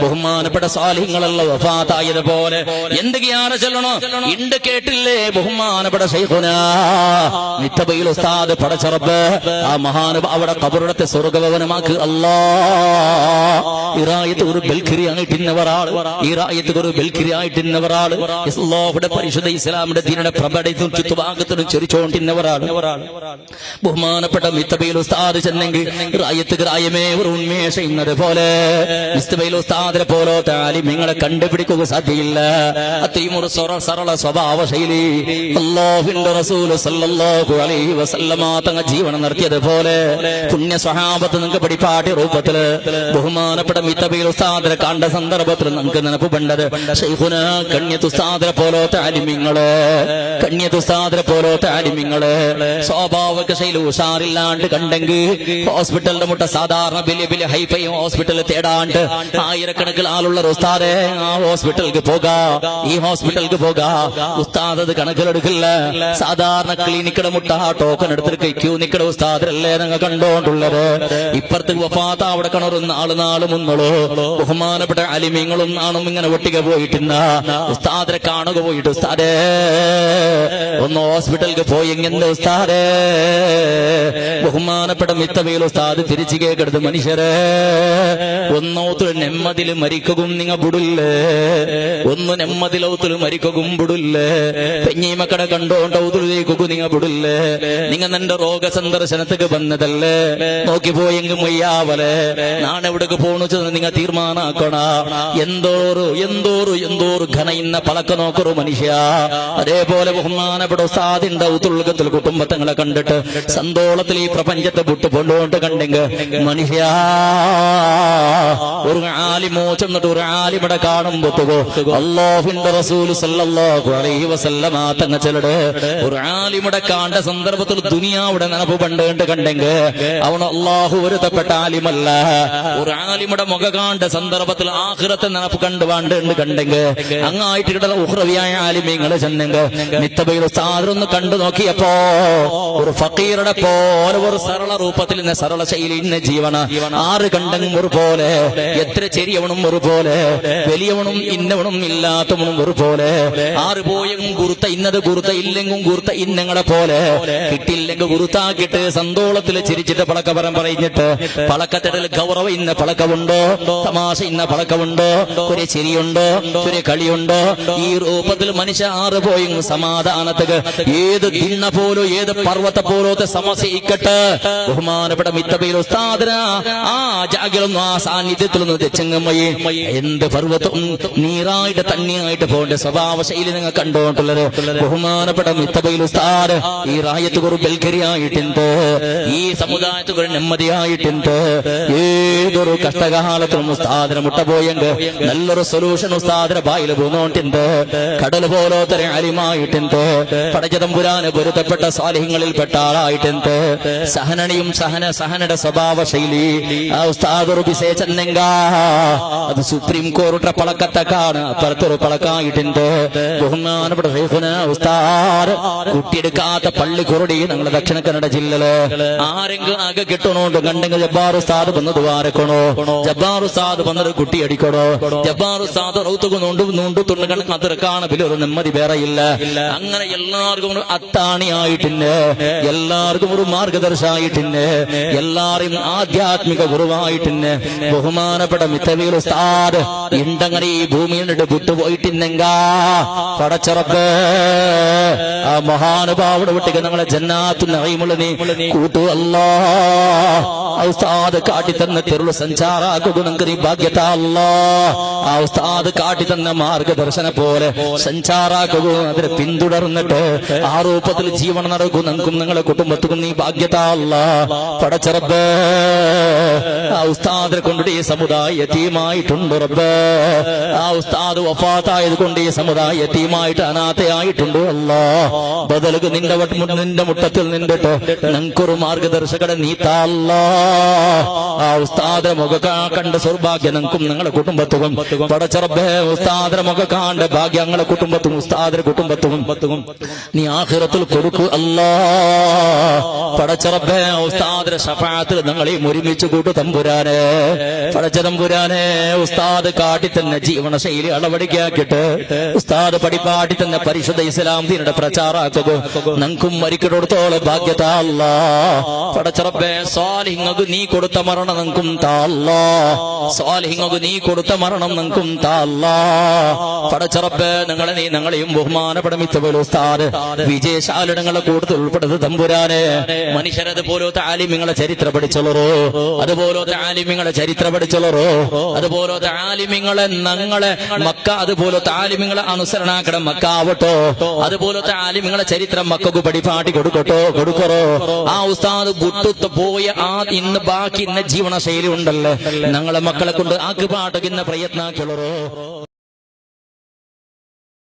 ബഹുമാനപ്പെട്ട സാലിഹ്യങ്ങളല്ല വഫാത്തായതുപോലെ എന്തൊക്കെയാണ് ചൊല്ലണോ? ഇണ്ട് കേട്ടില്ലേ ബഹുമാനപ്പെട്ട ശൈഖുനാ മിത്തബയിൽ ഉസ്താദ് പടച്ചറബ് ആ മഹാനുഭാവയുടെ ഖബറിടത്തെ സ്വർഗ്ഗഭവനമാക്ക് അല്ലാ. ഇറായത്ത് ഒരു ബൽഖിരിയായിട്ടിന്നവരാള്, ഇറായത്ത് ഒരു ബൽഖിരിയായിട്ടിന്നവരാള്, അല്ലാഹുവിന്റെ പരിശുദ്ധ ഇസ്ലാമിന്റെ ദീനിന്റെ പ്രബടത്തും ചുറ്റുഭാഗത്തും ചെറിച്ചോണ്ടിന്നവരാണ്. ബഹുമാനപ്പെട്ട മിത്തബയിൽ ഉസ്താദ് ചെന്നെങ്കിൽ റായത്ത് ഗ്രായമേ ഒരു ഉന്മേഷ ഇന്നത് പോലെ മിത്തബയിൽ ഉസ്താദിനെ പോലത്തെ ആലിമീങ്ങളെ കണ്ടുപിടിക്കുക സാധ്യയില്ല. അത്രയും ഒരു സരള സ്വഭാവ ശൈലി അല്ലാഹുവിന്റെ റസൂൽ സല്ലല്ലാഹു അലൈഹി വസല്ലമ തങ്ങൾ ജീവനം നടത്തിയതുപോലെ പുണ്യ സ്വഹാബത്ത് നിങ്ങൾക്ക് പഠിപ്പാട്ടിയ രൂപത്തില് ബഹുമാനപ്പെട്ട മിത്തബയിൽ ഉസ്താദിനെ കണ്ട സന്ദർഭത്തിൽ നമുക്ക് നിനപ്പ് പണ്ടത് ശൈഖുന കണ്യത്ത് ഉസ്താദിനെ പോലത്തെ ആലിമീങ്ങള്, കണ്യത്ത് ഉസ്താദിനെ പോലത്തെ ആലിമീങ്ങള് സ്വാഭാവിക ശൈലി ഉഷാറില്ലാണ്ട് കണ്ടെങ്കിൽ ഹോസ്പിറ്റലിന്റെ മുട്ട സാധാരണ വലിയ വലിയ ഹൈഫൈയും ഹോസ്പിറ്റലിൽ തേടാണ്ട് ആയിരക്കണക്കിൽ ആളുള്ള ഉസ്താദെ ആ ഹോസ്പിറ്റലിലേക്ക് പോകാ, ഈ ഹോസ്പിറ്റലിലേക്ക് പോകാ, ഉസ്താദ് അത് കണക്കിലെടുക്കില്ല. സാധാരണ ക്ലിനിക്കിടെ മുട്ട ടോക്കൺ എടുത്തിട്ട് ക്യൂ നിക്കട ഉസ്താദല്ലേ നിങ്ങൾ കണ്ടോണ്ടുള്ളത്. ഇപ്പുറത്ത് വഫാത്ത് അവിടെ കണറും നാള് മുന്നോളൂ ബഹുമാനപ്പെട്ട അലിമീങ്ങളും നാണും ഇങ്ങനെ ഒട്ടിക പോയിട്ടില്ല. ഉസ്താദിനെ കാണുക പോയിട്ട് ഉസ്താദേ ഒന്ന് ഹോസ്പിറ്റലിലേക്ക് പോയി എങ്ങനെ ഉസ്താദേ. ബഹുമാനപ്പെട്ട മിത്തബയിൽ ഉസ്താദ് തിരിച്ചു കേൾക്കരുത് മനുഷ്യരെ, ഒന്നോത്തിൽ നെമ്മതിൽ മരിക്കും നിങ്ങ ബുടില്ലേ, ഒന്ന് നെമ്മതിലൗത്തിൽ മരിക്കും ബുടില്ലേ, പെഞ്ഞീമക്കട കണ്ടോണ്ടൗത്തിലേക്കും നിങ്ങ ബുടില്ലേ. നിങ്ങ നിന്റെ രോഗ സന്ദർശനത്തേക്ക് വന്നതല്ലേ, നോക്കിപ്പോയെങ്കിൽ മൊയ്യാവലെ നാണെവിടേക്ക് പോണു ചെന്ന് നിങ്ങ തീർമാനാക്കണ. എന്തോറ് ഘനയുന്ന പളക്ക നോക്കൊരു മനുഷ്യ. അതേപോലെ ബഹുമാനപ്പെട്ട ഉസ്താദിന്റെ ഔത്തുൽകത്തിൽ കുടുംബത്തങ്ങളെ കണ്ടിട്ട് സന്തോളത്തിൽ ഈ പ്രപഞ്ചത്തെ വിട്ടു കൊണ്ടുകൊണ്ട് കണ്ടെങ്കിൽ മനുഷ്യ ഒരു ആലിമോ ചെന്നിട്ട് ഒരു ആലിമടെ കാണുമ്പോത്തുകോ അല്ലാഹുവിന്റെ റസൂൽ സല്ലല്ലാഹു അലൈഹി വസല്ലമ തങ്ങൾ ചെലട് ഒരു ആലിമടെ കാണ്ട സന്ദർഭത്തിൽ ദുനിയാവിടെ നനപ്പ് പണ്ട് കണ്ടെങ്കിൽ അവൻ അല്ലാഹു ഒരുത്തപ്പെട്ട ആലിമല്ല. ഒരു ആലിമടെ മുഖ കാണ്ട സന്ദർഭത്തിൽ ആഖിറത്തെ നനപ്പ് കണ്ടുവാണ്ട് കണ്ടെങ്കിൽ അങ്ങായിട്ട് കിട്ടുന്ന ഉഖ്റവിയായ ആലിമീങ്ങളെ ചെന്നെങ്കിൽ മിത്തബയിൽ ഉസ്താദൊന്ന് കണ്ടു നോക്കിയപ്പോ ഒരു ഫക്കീറുടെ പോലെ ഒരു സരള രൂപത്തിൽ നിന്ന് സരള ശൈലിന്റെ ജീവന ആറ് കണ്ടെങ്കിൽ ഒരു പോലെ, എത്ര ചെറിയവണും ഒരു പോലെ, വലിയവണും ഇന്നവണും ഇല്ലാത്തവണും ഒരു പോലെ, ആറ് പോയെങ്കിലും ഗുരുത്ത ഇന്നത് ഗുരുത്ത ഇല്ലെങ്കിലും ഗുരുത്ത ഇന്നങ്ങളെ പോലെ, കിട്ടില്ലെങ്കിൽ ഗുരുത്താക്കിയിട്ട് സന്തോളത്തിൽ ചിരിച്ചിട്ട് പളക്കപരം പറഞ്ഞിട്ട് പളക്കത്തിടൽ ഗൗരവം ഇന്ന പളക്കമുണ്ടോ, തമാശ ഇന്ന പളക്കമുണ്ടോ, ഒരു ചിരിയുണ്ടോ, ഒരു കളിയുണ്ടോ, ഈ രൂപത്തിൽ മനുഷ്യ ആറ് പോയെങ്കിലും സമാധാനത്തുക ഏത് ദിണ്ണ പോലോ ഏത് പർവ്വത പോലോത്തെ സമസ്യയിക്കട്ടെ ബഹുമാനപ്പെട്ട മിത്തബയിൽ ഉസ്താദിന ആ ജാഗ്രൊന്നും ആ സാന്നിധ്യത്തിലൊന്നും തെച്ചങ്ങമ്മയെ എന്ത് പർവ്വതം നീറായിട്ട് തണ്ണിയായിട്ട് പോകേണ്ട സ്വഭാവ ശൈലി നിങ്ങൾ കണ്ടോണ്ടുള്ളത്. ബഹുമാനപ്പെട്ട മിത്തബയിൽ ഉസ്താദ് ഈ റായത്ത് ഒരു ബൽക്കരിയായിട്ടുണ്ട്, ഈ സമുദായത്തിൽ ഒരു നെമ്മതിയായിട്ടുണ്ട്. ഏതൊരു കഷ്ടകാലത്തിലും ഉസ്താദിനെ മുട്ട പോയെങ്കിൽ നല്ലൊരു സൊല്യൂഷൻ ഉസ്താദിന്റെ ബായിൽ പോന്നോട്ടുണ്ട്. കടൽ പോലോത്തര അലിമായിട്ടുണ്ട്, പടച്ചതമ്പുരാന് പൊരുത്തപ്പെട്ട സാലിഹ്യങ്ങളിൽ പെട്ട ആളായിട്ടുണ്ട്. സഹനണിയും സഹനയുടെ സ്വഭാവ ശൈലി ആ ഉസ്താദ് ഒരു വിശേഷന്നെങ്ക അത് സുപ്രീം കോർട്ടിന്റെ പളക്കത്തക്കാണ്, അപ്പുറത്തൊരു പളക്കായിട്ടുണ്ട്. ബഹുമാനപ്പെട്ട ഉസ്താദ് കുട്ടിയെടുക്കാത്ത പള്ളി കുറുടി ഞങ്ങളുടെ ദക്ഷിണ കന്നഡ ജില്ലയില് ആരെങ്കിലും ആകെ കിട്ടണോണ്ട് കണ്ടെങ്കിൽ ജബ്ബാർ ഉസ്താദ് വന്നത് വാരക്കണോ, ജബ്ബാർ ഉസ്താദ് വന്നത് കുട്ടി അടിക്കണോ, ജബ്ബാർ ഉസ്താദ് റൗത്തുക നൂണ്ടു തുണ്ടുകൾ അതിർക്കാണ് ഒരു നെമ്മതി വേറെയില്ല. അങ്ങനെ എല്ലാവർക്കും ഒരു അത്താണിയായിട്ടുണ്ട്, എല്ലാവർക്കും ഒരു മാർഗദർശായിട്ടുണ്ട്, എല്ലാരെയും ആധ്യാത്മിക ഗുരുവായിട്ടുണ്ട്. ബഹുമാനപ്പെട്ട മിത്തബയിൽ ഉസ്താദ് ഇണ്ടങ്ങനെ ഈ ഭൂമിയിൽ നിന്ന് വിട്ടുപോയിട്ടിന്നെങ്കാ പടച്ചറപ്പ് ആ മഹാനുഭാവിടെ വിട്ടിക്ക് ഞങ്ങളെ ജന്നാത്തു നഈമുൽ നീ കൂട്ടു അല്ലാഹ്. ഉസ്താദ് കാട്ടിത്തന്ന തെരുള് സഞ്ചാരാക്കുക നിങ്ങൾക്ക് നീ ഭാഗ്യത അല്ലാഹ്. ആ ഉസ്താദ് കാട്ടിത്തന്ന മാർഗദർശന പോലെ സഞ്ചാരാക്കുക, അതിനെ പിന്തുടർന്നിട്ട് ആ രൂപത്തിൽ ജീവൻ നടക്കും നമുക്കും നിങ്ങളെ കുടുംബത്തിനും നീ ഭാഗ്യത അല്ലാഹ്. പടച്ചറപ്പ് ആ ഉസ്താദിനെ കൊണ്ടിട്ട് ഈ സമുദായ യതീമായിട്ടുണ്ട് റബ്ബേ. ആ ഉസ്താദ് വഫാത്തായത് കൊണ്ട് ഈ സമുദായ യതീമായിട്ട് അനാഥയായിട്ടുണ്ട് അല്ലാഹ്. ബദലുക്ക് നിന്റെ മുട്ടത്തിൽ നിന്നിട്ട് ഞങ്ങൾക്കൊരു മാർഗദർശകടെ നീത്താ അല്ലാഹ്. ആ ഉസ്താദിനെ മുഖ കണ്ട സൗഭാഗ്യം ഞങ്ങൾക്കും നിങ്ങളെ കുടുംബത്തും പടച്ചറബേ. ഉസ്താദിനെ മുഖ കാണ്ട ഭാഗ്യം ഞങ്ങളെ കുടുംബത്തും ഉസ്താദിന്റെ കുടുംബത്തും നീ ആഖിറത്തിൽ കൊടുക്കൂ അല്ലാഹ്. പടച്ചറബേ ഉസ്താദിന്റെ ശഫാഅത്തിൽ ഞങ്ങളെ ഒരുമിച്ച് കൂട്ടു തമ്പുരാനെ. പടച്ച പടച്ചതമ്പുരാനെ ഉസ്താദ് കാട്ടി തന്നെ ജീവന ശൈലി അളവടിക്കാക്കിട്ട് ഉസ്താദ് പടിപ്പാട്ടി തന്നെ പരിശുദ്ധ ഇസ്ലാം ദീനിന്റെ പ്രചാരാക്കുക നങ്കും മരിക്കടത്തോളം ഭാഗ്യത അല്ലാ പടച്ചറബ്ബേ സ്വാലിഹിങ്ങൾക്ക് നീ കൊടുത്ത മരണം നങ്കും താ അല്ലാ സ്വാലിഹിങ്ങൾക്ക് നീ കൊടുത്ത മരണം നങ്കും താ അല്ലാ പടച്ചറബ്ബേ ഞങ്ങളെയും ബഹുമാനപ്പെടുമിത്തപോലെ ഉസ്താദ് വിജയശാലിടങ്ങളെ കൂടുതൽ ഉൾപ്പെടുന്നത് തമ്പുരാനെ മനുഷ്യരതുപോലത്തെ ആലിമ്യങ്ങളെ ചരിത്രം പഠിച്ചോളറോ അതുപോലത്തെ ആലിമ്യങ്ങളെ ചരിത്രം പഠിച്ചോളറോ അതുപോലത്തെ ആലിമ്യങ്ങളെ ഞങ്ങളെ മക്ക അതുപോലത്തെ ആലിമ്യങ്ങളെ അനുസരണാക്കണം മക്ക ആവട്ടോ അതുപോലത്തെ ആലിമ്യങ്ങളെ ചരിത്രം മക്കൾക്ക് പടിപാട്ടി കൊടുക്കറോ ആ ഉസ്താദ് വിട്ടുത്ത് പോയ ആ ഇന്ന് ബാക്കി ഇന്ന ജീവന ശൈലി ഉണ്ടല്ലോ ഞങ്ങളെ മക്കളെ കൊണ്ട് ആക്കുപാട്ടൊക്കെ ഇന്ന പ്രയത്നാക്കുള്ളറോ